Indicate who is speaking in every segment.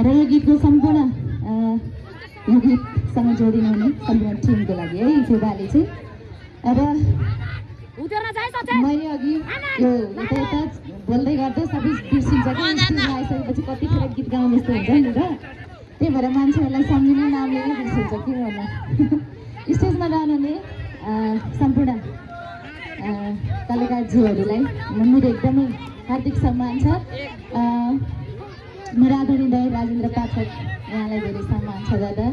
Speaker 1: र यो गीतको सम्पूर्ण यो गीतसँग जोडिनु हुने सम्पूर्ण टिमको लागि है सेवाले चाहिँ र मैले अघि यो यता बोल्दै गर्दा सबै बिर्सिन्छ कि स्टेजमा आइसकेपछि कतिखेर गीत गाउने जस्तो हुन्छ नि त त्यही भएर मान्छेहरूलाई सम्झिने नामले नै बिर्सिन्छ के गर्नु स्टेजमा रहनुहुने सम्पूर्ण कलाकारज्यूहरूलाई मेरो एकदमै हार्दिक सम्मान छ। मेरो आदरणीय राजेन्द्र पाठक यहाँलाई धेरै सम्मान छ दादा।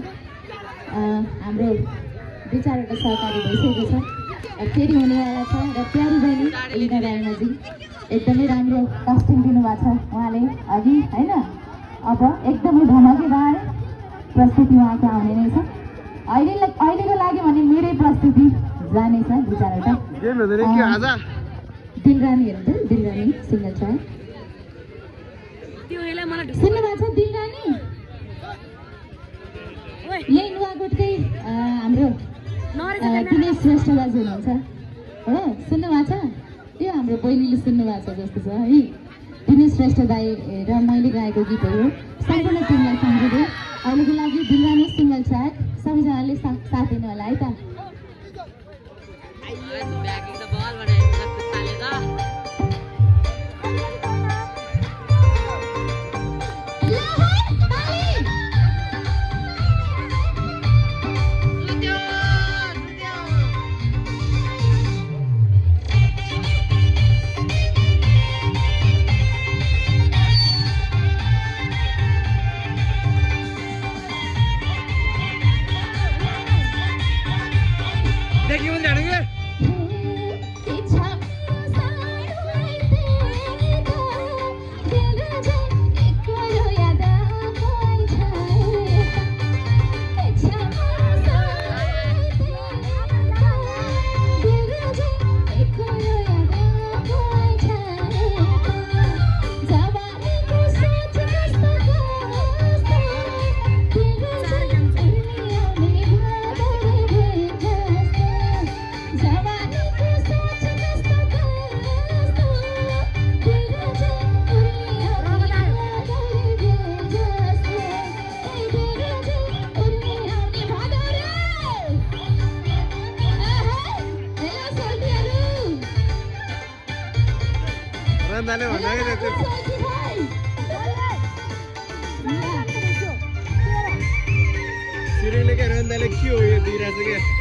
Speaker 1: हाम्रो दुई चारवटा सहकारी भइसकेको छ फेरि हुनेवाला छ र प्यारी बहिनी लिना रायमाझी एकदमै राम्रो कस्ट्युम दिनुभएको छ उहाँले अघि होइन। अब एकदमै धमाकेदार प्रस्तुति उहाँको आउने नै छ। अहिलेको लागि भने मेरै प्रस्तुति जानेछ दुई चारवटा दिलरानीहरू त दिलरानी सिङ्गल छ सुन्नुभएको छ दिलरानी यही नुवाकोटकै हाम्रो दिनेश श्रेष्ठ दाजु हुनुहुन्छ हो सुन्नुभएको छ त्यो हाम्रो बहिनीले सुन्नुभएको छ जस्तो छ है। दिनेश श्रेष्ठ दाई र मैले गाएको गीतहरू सम्पूर्ण टिमलाई सम्झिँदै अहिलेको लागि दिलरानी सिङ्गल ट्र्याक सबैजनाले साथ दिनु होला है त।
Speaker 2: रोन्दाले भन्दा है त्यो सिरियलले क्या रोन्दाले के हो यो दिइरहेको छ क्या